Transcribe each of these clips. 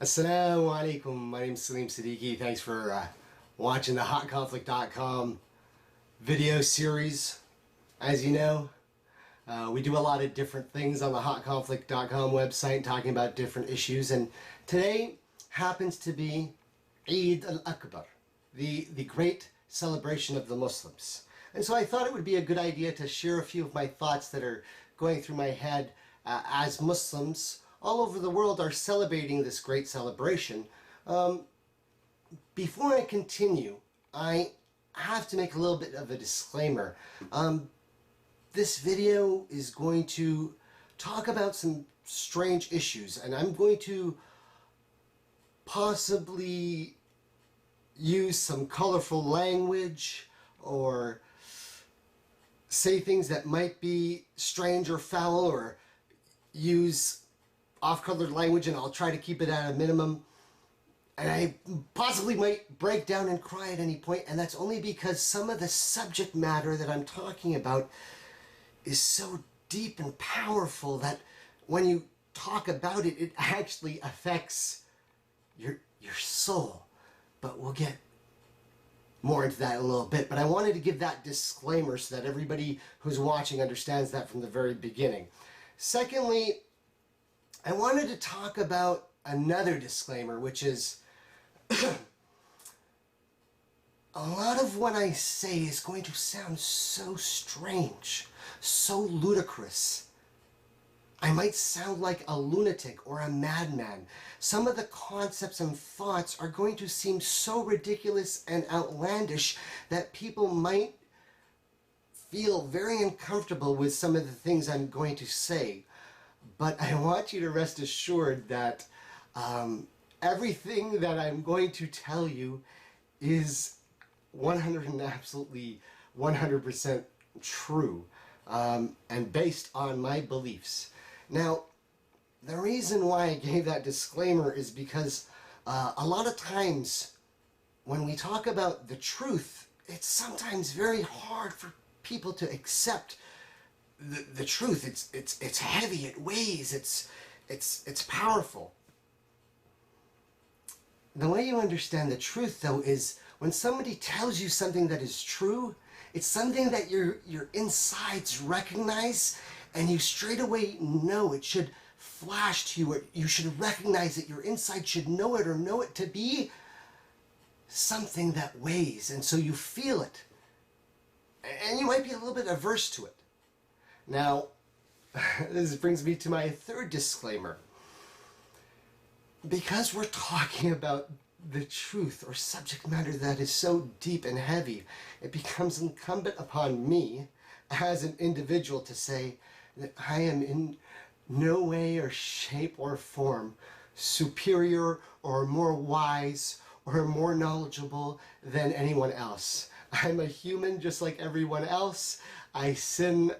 Assalamu alaikum. My name is Salim Siddiqui. Thanks for watching the hotconflict.com video series. As you know, we do a lot of different things on the hotconflict.com website talking about different issues, and today happens to be Eid al-Akbar, the great celebration of the Muslims. And so I thought it would be a good idea to share a few of my thoughts that are going through my head as Muslims all over the world are celebrating this great celebration. Before I continue, I have to make a little bit of a disclaimer. This video is going to talk about some strange issues, and I'm going to possibly use some colorful language or say things that might be strange or foul, or use off-colored language, and I'll try to keep it at a minimum. And I possibly might break down and cry at any point, and that's only because some of the subject matter that I'm talking about is so deep and powerful that when you talk about it, it actually affects your soul. But we'll get more into that in a little bit. But I wanted to give that disclaimer so that everybody who's watching understands that from the very beginning. Secondly, I wanted to talk about another disclaimer, which is a lot of what I say is going to sound so strange, so ludicrous. I might sound like a lunatic or a madman. Some of the concepts and thoughts are going to seem so ridiculous and outlandish that people might feel very uncomfortable with some of the things I'm going to say. But I want you to rest assured that everything that I'm going to tell you is 100% true and based on my beliefs. Now, the reason why I gave that disclaimer is because a lot of times when we talk about the truth, it's sometimes very hard for people to accept the truth. It's heavy, it weighs, it's powerful. The way you understand the truth, though, is when somebody tells you something that is true, it's something that your insides recognize, and you straight away know. It should flash to you, or you should recognize it. Your inside should know it, or know it to be something that weighs, and so you feel it. And you might be a little bit averse to it. Now, this brings me to my third disclaimer. Because we're talking about the truth or subject matter that is so deep and heavy, it becomes incumbent upon me as an individual to say that I am in no way or shape or form superior or more wise or more knowledgeable than anyone else. I'm a human just like everyone else. I sin,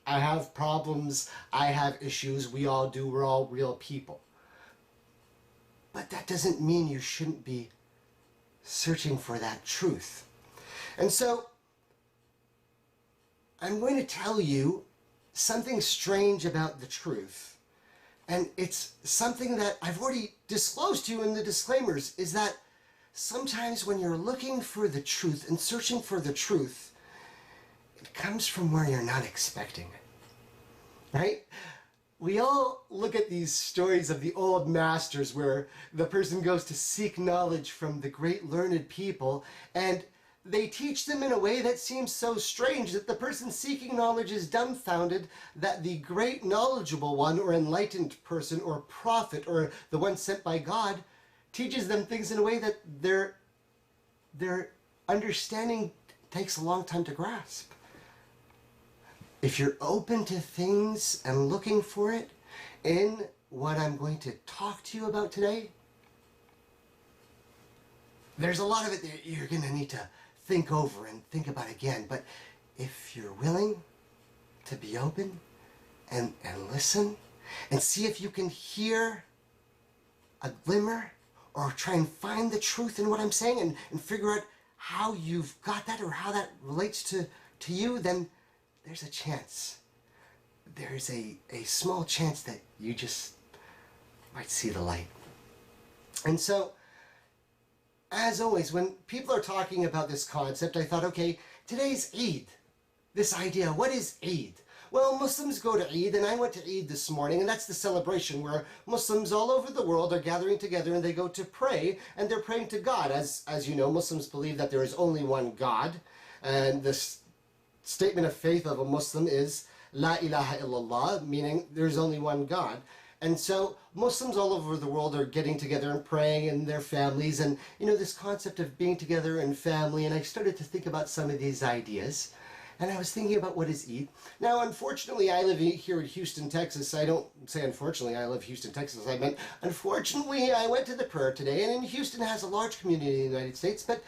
I have problems, I have issues, we all do, we're all real people. But that doesn't mean you shouldn't be searching for that truth. And so, I'm going to tell you something strange about the truth. And it's something that I've already disclosed to you in the disclaimers, is that sometimes when you're looking for the truth and searching for the truth, it comes from where you're not expecting it. Right? We all look at these stories of the old masters where the person goes to seek knowledge from the great learned people, and they teach them in a way that seems so strange that the person seeking knowledge is dumbfounded that the great knowledgeable one or enlightened person or prophet or the one sent by God teaches them things in a way that their understanding takes a long time to grasp. If you're open to things and looking for it in what I'm going to talk to you about today, there's a lot of it that you're going to need to think over and think about again. But if you're willing to be open and listen and see if you can hear a glimmer or try and find the truth in what I'm saying and figure out how you've got that or how that relates to you, then there's a chance. There's a small chance that you just might see the light. And so, as always, when people are talking about this concept, I thought, okay, today's Eid. This idea, what is Eid? Well, Muslims go to Eid, and I went to Eid this morning, and that's the celebration where Muslims all over the world are gathering together and they go to pray, and they're praying to God. As you know, Muslims believe that there is only one God, and this statement of faith of a Muslim is La ilaha illallah, meaning there's only one God. And so Muslims all over the world are getting together and praying in their families, and this concept of being together in family, and I started to think about some of these ideas. And I was thinking about what is Eid. Now, unfortunately, I live here in Houston, Texas. I don't say unfortunately I live Houston, Texas. I meant unfortunately I went to the prayer today, and Houston has a large community in the United States, but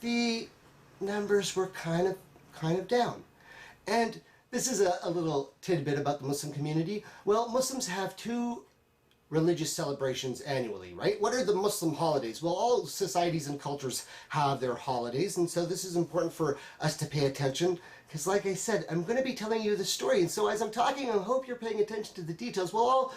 the numbers were kind of down. And this is a little tidbit about the Muslim community. Well, Muslims have two religious celebrations annually, right? What are the Muslim holidays? Well, all societies and cultures have their holidays, and so this is important for us to pay attention, because like I said, I'm going to be telling you the story, and so as I'm talking, I hope you're paying attention to the details. Well, all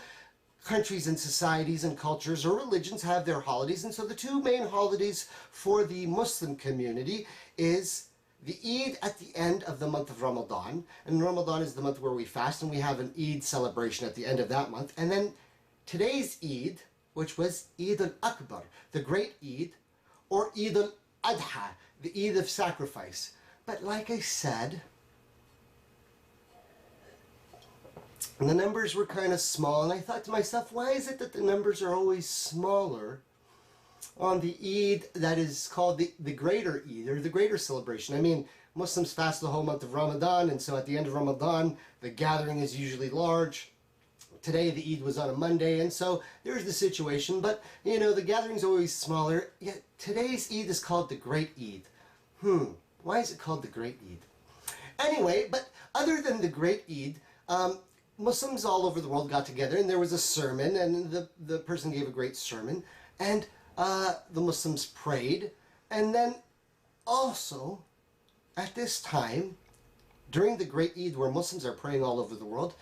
countries and societies and cultures or religions have their holidays, and so the two main holidays for the Muslim community is the Eid at the end of the month of Ramadan, and Ramadan is the month where we fast, and we have an Eid celebration at the end of that month, and then today's Eid, which was Eid al-Akbar, the Great Eid, or Eid al-Adha, the Eid of sacrifice. But like I said, the numbers were kind of small, and I thought to myself, why is it that the numbers are always smaller on the Eid that is called the greater Eid, or the greater celebration? I mean, Muslims fast the whole month of Ramadan, and so at the end of Ramadan, the gathering is usually large. Today, the Eid was on a Monday, and so there's the situation, but, the gathering's always smaller, yet today's Eid is called the Great Eid. Why is it called the Great Eid? Anyway, but other than the Great Eid, Muslims all over the world got together, and there was a sermon, and the person gave a great sermon, and the Muslims prayed, and then also, at this time, during the Great Eid, where Muslims are praying all over the world,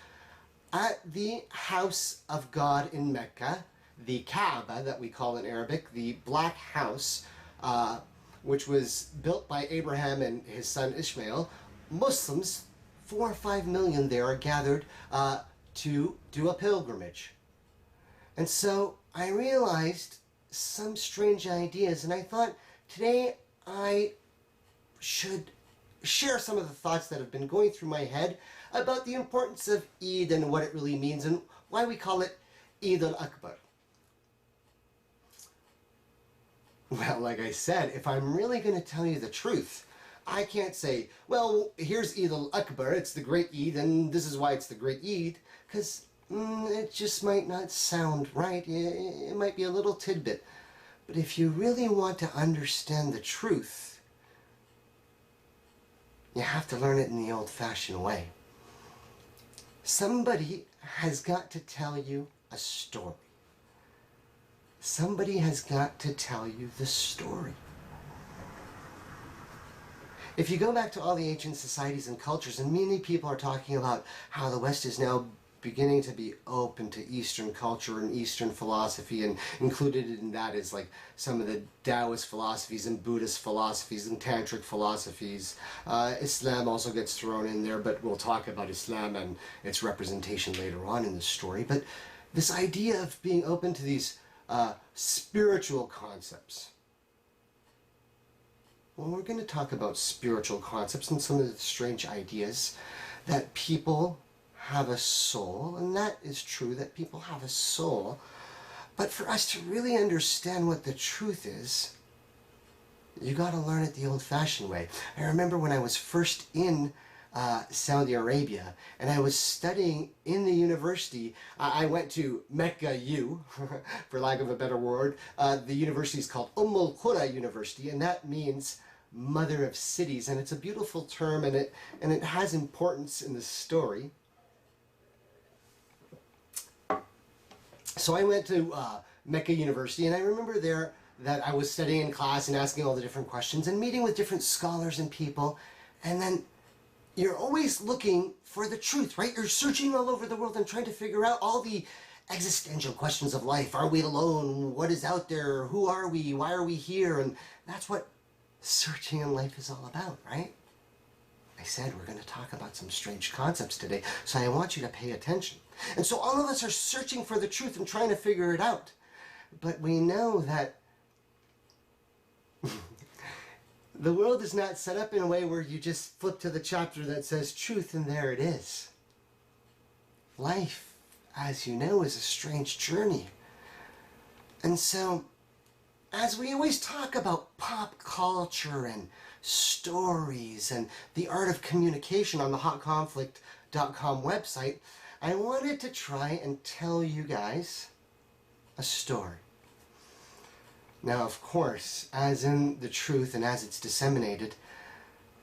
at the house of God in Mecca, the Kaaba that we call in Arabic, the Black House, which was built by Abraham and his son Ishmael, Muslims, 4 or 5 million there, are gathered to do a pilgrimage. And so I realized some strange ideas, and I thought today I should share some of the thoughts that have been going through my head about the importance of Eid and what it really means and why we call it Eid al-Akbar. Well, like I said, if I'm really going to tell you the truth, I can't say, well, here's Eid al-Akbar, it's the Great Eid, and this is why it's the Great Eid, because it just might not sound right. It might be a little tidbit. But if you really want to understand the truth, you have to learn it in the old-fashioned way. Somebody has got to tell you a story. Somebody has got to tell you the story. If you go back to all the ancient societies and cultures, and many people are talking about how the West is now beginning to be open to Eastern culture and Eastern philosophy, and included in that is like some of the Taoist philosophies and Buddhist philosophies and Tantric philosophies. Islam also gets thrown in there, but we'll talk about Islam and its representation later on in the story. But this idea of being open to these spiritual concepts. Well, we're going to talk about spiritual concepts and some of the strange ideas that people have a soul, and that is true, that people have a soul. But for us to really understand what the truth is, you got to learn it the old-fashioned way. I remember when I was first in Saudi Arabia, and I was studying in the university. I went to Mecca U, for lack of a better word. The university is called Qura University, and that means Mother of Cities, and it's a beautiful term, and it has importance in the story. So I went to Mecca University, and I remember there that I was studying in class and asking all the different questions and meeting with different scholars and people, and then you're always looking for the truth, right? You're searching all over the world and trying to figure out all the existential questions of life. Are we alone? What is out there? Who are we? Why are we here? And that's what searching in life is all about, right? I said we're going to talk about some strange concepts today, so I want you to pay attention. And so all of us are searching for the truth and trying to figure it out. But we know that the world is not set up in a way where you just flip to the chapter that says truth and there it is. Life, as you know, is a strange journey. And so, as we always talk about pop culture and stories and the art of communication on the hotconflict.com website, I wanted to try and tell you guys a story. Now, of course, as in the truth and as it's disseminated,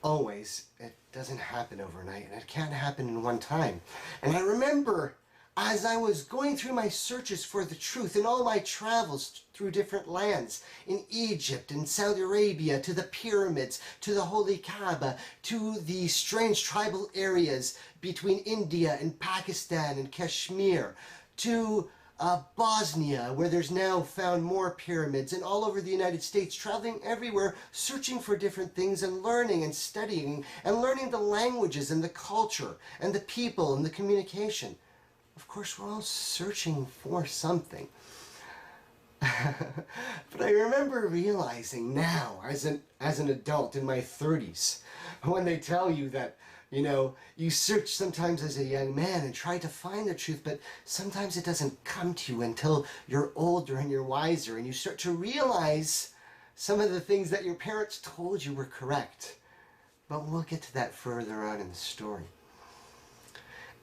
always, it doesn't happen overnight, and it can't happen in one time. And I remember, as I was going through my searches for the truth in all my travels through different lands, in Egypt, in Saudi Arabia, to the pyramids, to the Holy Kaaba, to the strange tribal areas between India and Pakistan and Kashmir, to Bosnia, where there's now found more pyramids, and all over the United States, traveling everywhere, searching for different things and learning and studying and learning the languages and the culture and the people and the communication. Of course, we're all searching for something. But I remember realizing now, as an adult in my 30s, when they tell you that, you search sometimes as a young man and try to find the truth, but sometimes it doesn't come to you until you're older and you're wiser and you start to realize some of the things that your parents told you were correct. But we'll get to that further on in the story.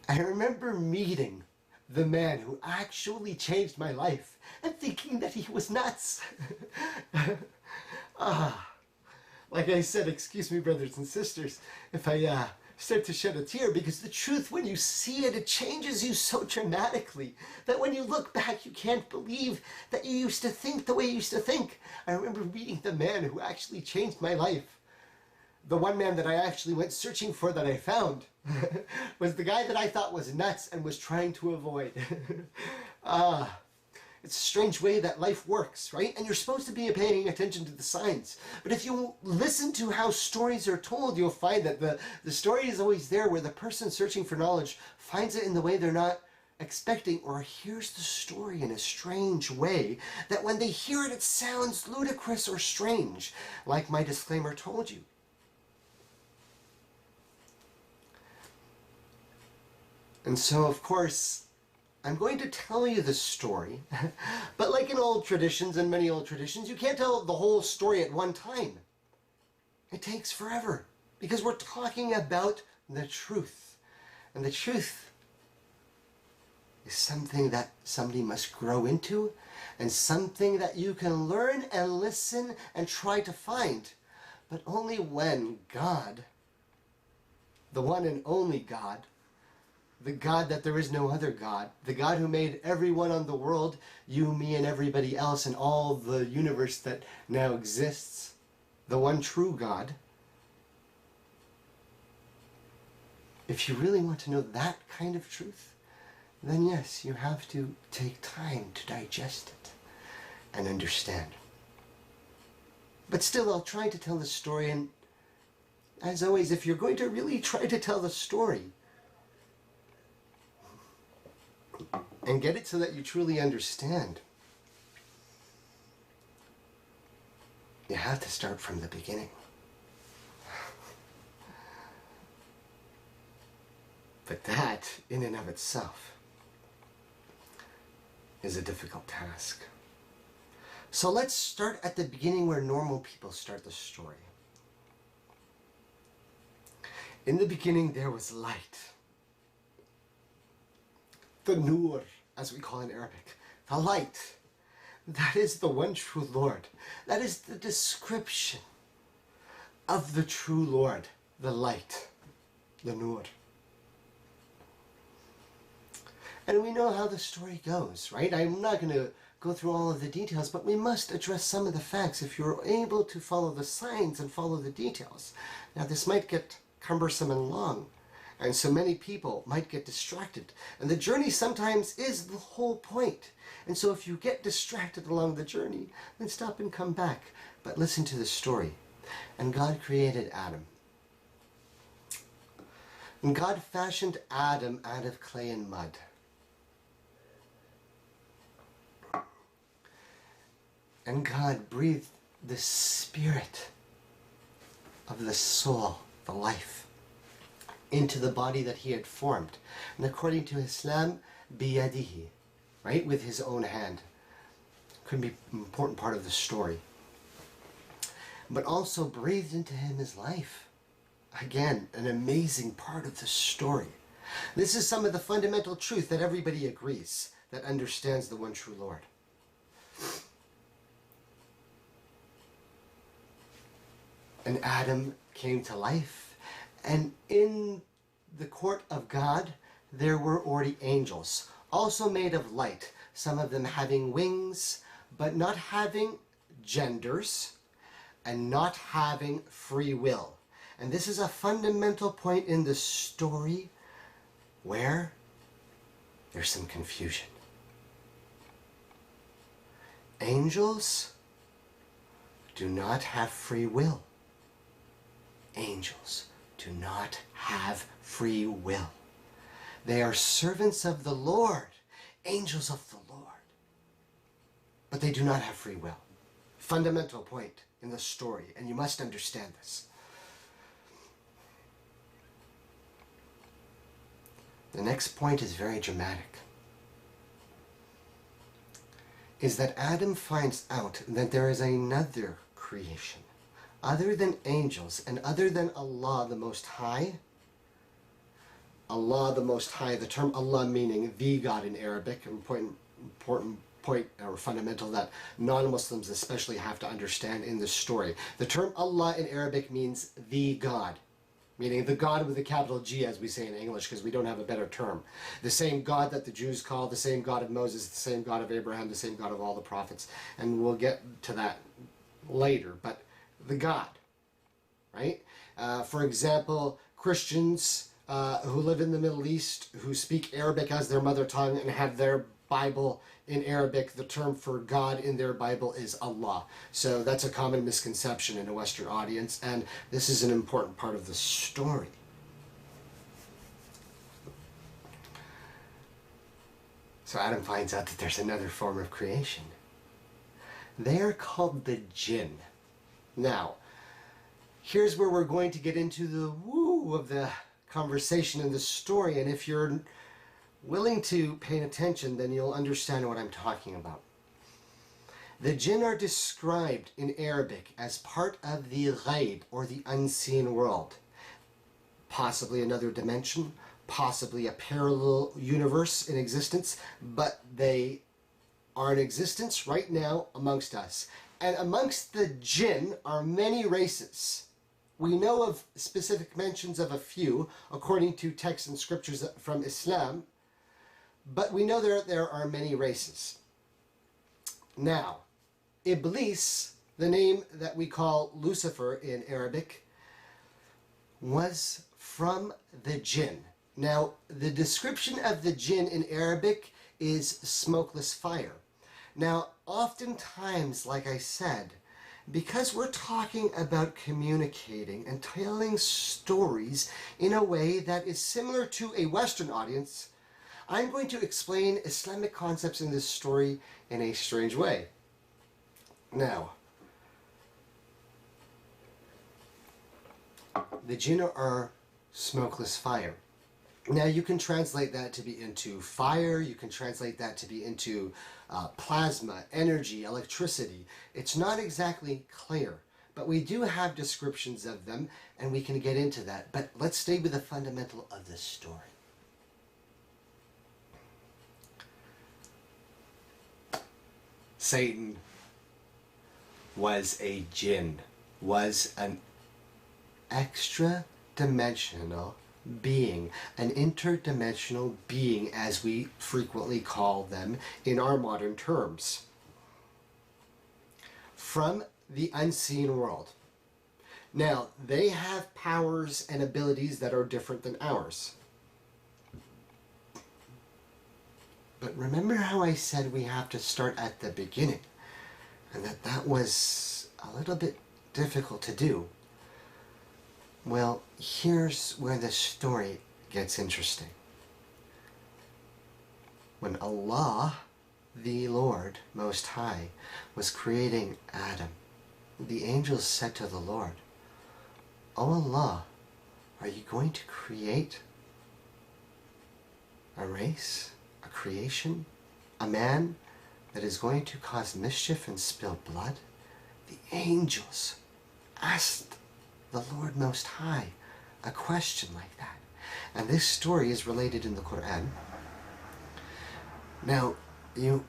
I remember meeting the man who actually changed my life and thinking that he was nuts. Like I said, excuse me, brothers and sisters, if I start to shed a tear, because the truth, when you see it, it changes you so dramatically that when you look back, you can't believe that you used to think the way you used to think. I remember meeting the man who actually changed my life. The one man that I actually went searching for that I found was the guy that I thought was nuts and was trying to avoid. It's a strange way that life works, right? And you're supposed to be paying attention to the signs. But if you listen to how stories are told, you'll find that the story is always there, where the person searching for knowledge finds it in the way they're not expecting, or hears the story in a strange way that when they hear it, it sounds ludicrous or strange, like my disclaimer told you. And so, of course, I'm going to tell you the story, but like in old traditions and many old traditions, you can't tell the whole story at one time. It takes forever, because we're talking about the truth. And the truth is something that somebody must grow into, and something that you can learn and listen and try to find, but only when God, the one and only God, the God that there is no other God, the God who made everyone on the world, you, me, and everybody else, and all the universe that now exists, the one true God. If you really want to know that kind of truth, then yes, you have to take time to digest it and understand. But still, I'll try to tell the story, and as always, if you're going to really try to tell the story, and get it so that you truly understand, you have to start from the beginning. But that, in and of itself, is a difficult task. So let's start at the beginning, where normal people start the story. In the beginning, there was light. The Nur, as we call in Arabic, the light. That is the one true Lord. That is the description of the true Lord, the light, the Nur. And we know how the story goes, right? I'm not going to go through all of the details, but we must address some of the facts if you're able to follow the signs and follow the details. Now, this might get cumbersome and long, And so many people might get distracted. And the journey sometimes is the whole point. And so if you get distracted along the journey, then stop and come back. But listen to the story. And God created Adam. And God fashioned Adam out of clay and mud. And God breathed the spirit of the soul, the life, into the body that he had formed. And according to Islam, biyadihi, right, with his own hand. Could be an important part of the story. But also breathed into him his life. Again, an amazing part of the story. This is some of the fundamental truth that everybody agrees, that understands the one true Lord. And Adam came to life, and in the court of God there were already angels, also made of light, some of them having wings, but not having genders, and not having free will. And this is a fundamental point in the story where there's some confusion. Angels do not have free will. Angels do not have free will. They are servants of the Lord, angels of the Lord. But they do not have free will. Fundamental point in the story, and you must understand this. The next point is very dramatic. Is that Adam finds out that there is another creation, other than angels and other than Allah the Most High. Allah the Most High, the term Allah meaning the God in Arabic, important point or fundamental that non-Muslims especially have to understand in this story. The term Allah in Arabic means the God, meaning the God with a capital G, as we say in English, because we don't have a better term. The same God that the Jews call, the same God of Moses, the same God of Abraham, the same God of all the prophets. And we'll get to that later, but the God, right? For example, Christians who live in the Middle East, who speak Arabic as their mother tongue and have their Bible in Arabic, the term for God in their Bible is Allah. So that's a common misconception in a Western audience, and this is an important part of the story. So Adam finds out that there's another form of creation. They are called the jinn. Now, here's where we're going to get into the woo of the conversation in the story, and if you're willing to pay attention, then you'll understand what I'm talking about. The jinn are described in Arabic as part of the ghaib, or the unseen world. Possibly another dimension, possibly a parallel universe in existence, but they are in existence right now amongst us. And amongst the jinn are many races. We know of specific mentions of a few, according to texts and scriptures from Islam, but we know there are many races. Now, Iblis, the name that we call Lucifer in Arabic, was from the jinn. Now, the description of the jinn in Arabic is smokeless fire. Now, oftentimes, like I said, because we're talking about communicating and telling stories in a way that is similar to a Western audience, I'm going to explain Islamic concepts in this story in a strange way. Now, the jinn are smokeless fire. Now you can translate that to be into fire, you can translate that to be into plasma, energy, electricity. It's not exactly clear, but we do have descriptions of them, and we can get into that. But let's stay with the fundamental of this story. Satan was a jinn, was an extra-dimensional being, an interdimensional being, as we frequently call them in our modern terms, from the unseen world. Now, they have powers and abilities that are different than ours. But remember how I said we have to start at the beginning, and that was a little bit difficult to do? Well, here's where the story gets interesting. When Allah, the Lord Most High, was creating Adam, the angels said to the Lord, "O Allah, are you going to create a race, a creation, a man that is going to cause mischief and spill blood?" The angels asked the Lord Most High a question like that. And this story is related in the Quran. Now, you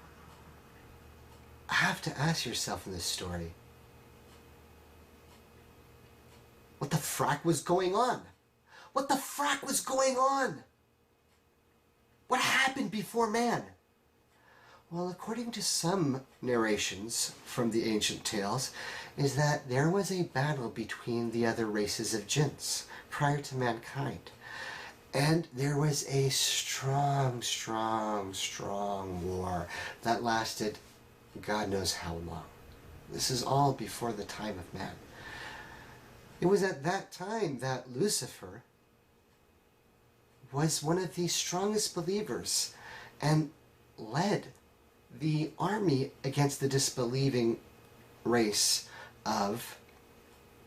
have to ask yourself in this story, what the frack was going on? What the frack was going on? What happened before man? Well, according to some narrations from the ancient tales, is that there was a battle between the other races of jinns prior to mankind. And there was a strong war that lasted God knows how long. This is all before the time of man. It was at that time that Lucifer was one of the strongest believers and led the army against the disbelieving race of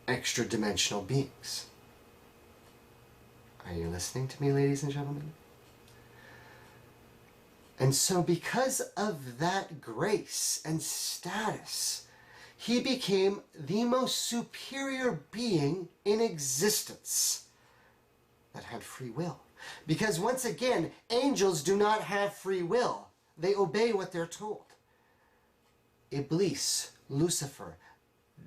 extra-dimensional beings. Are you listening to me, ladies and gentlemen? And so because of that grace and status, he became the most superior being in existence that had free will. Because once again, angels do not have free will. They obey what they're told. Iblis, Lucifer,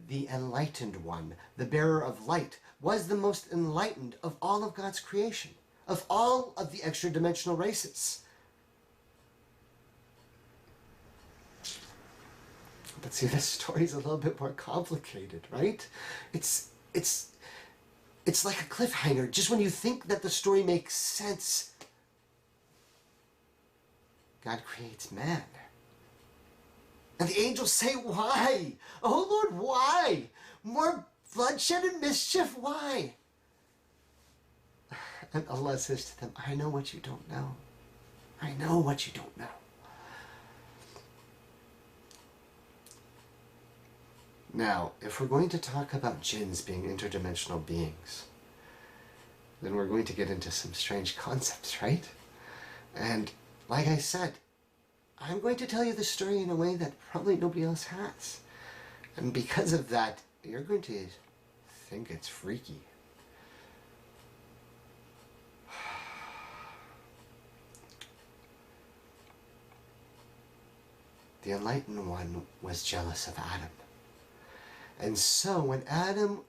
the enlightened one, the bearer of light, was the most enlightened of all of God's creation, of all of the extra-dimensional races. But see, this story's a little bit more complicated, right? It's like a cliffhanger. Just when you think that the story makes sense, God creates man. And the angels say, "Why? Oh Lord, why? More bloodshed and mischief, why?" And Allah says to them, "I know what you don't know. I know what you don't know." Now, if we're going to talk about jinns being interdimensional beings, then we're going to get into some strange concepts, right? And like I said, I'm going to tell you the story in a way that probably nobody else has. And because of that, you're going to think it's freaky. The Enlightened One was jealous of Adam. And so when Adam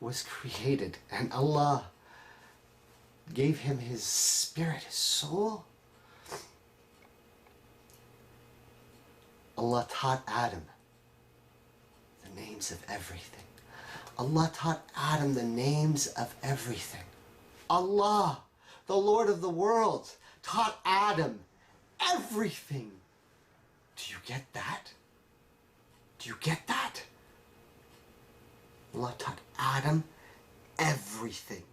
was created and Allah gave him his spirit, his soul, Allah taught Adam the names of everything. Allah taught Adam the names of everything. Allah, the Lord of the world, taught Adam everything. Do you get that? Do you get that? Allah taught Adam everything.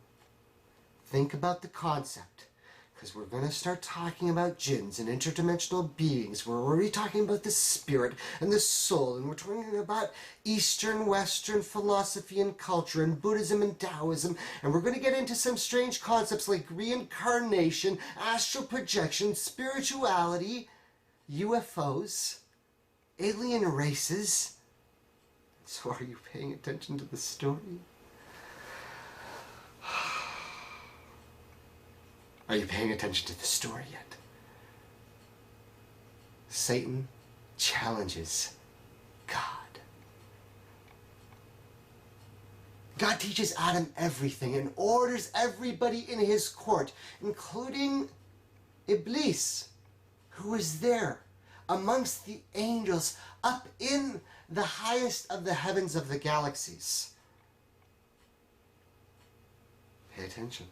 Think about the concept, because we're going to start talking about jinns and interdimensional beings. We're already talking about the spirit and the soul, and we're talking about Eastern, Western philosophy and culture, and Buddhism and Taoism, and we're going to get into some strange concepts like reincarnation, astral projection, spirituality, UFOs, alien races. So are you paying attention to the story? Are you paying attention to the story yet? Satan challenges God. God teaches Adam everything and orders everybody in his court, including Iblis, who was there amongst the angels up in the highest of the heavens of the galaxies. Pay attention.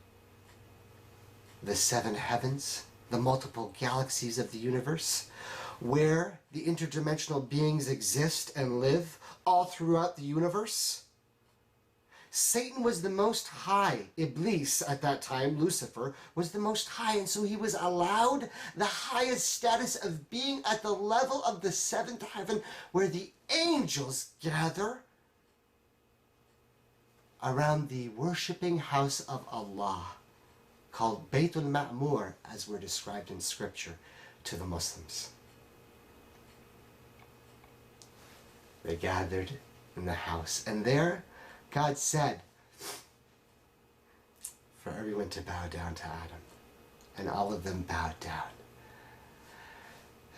The seven heavens, the multiple galaxies of the universe, where the interdimensional beings exist and live all throughout the universe. Satan was the most high. Iblis, at that time, Lucifer, was the most high, and so he was allowed the highest status of being at the level of the seventh heaven, where the angels gather around the worshipping house of Allah, called Baytul Ma'mur, as we're described in Scripture to the Muslims. They gathered in the house, and there God said for everyone to bow down to Adam, and all of them bowed down,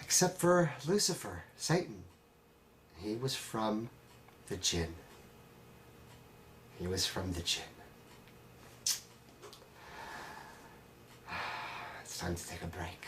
except for Lucifer, Satan. He was from the jinn. He was from the jinn. It's time to take a break.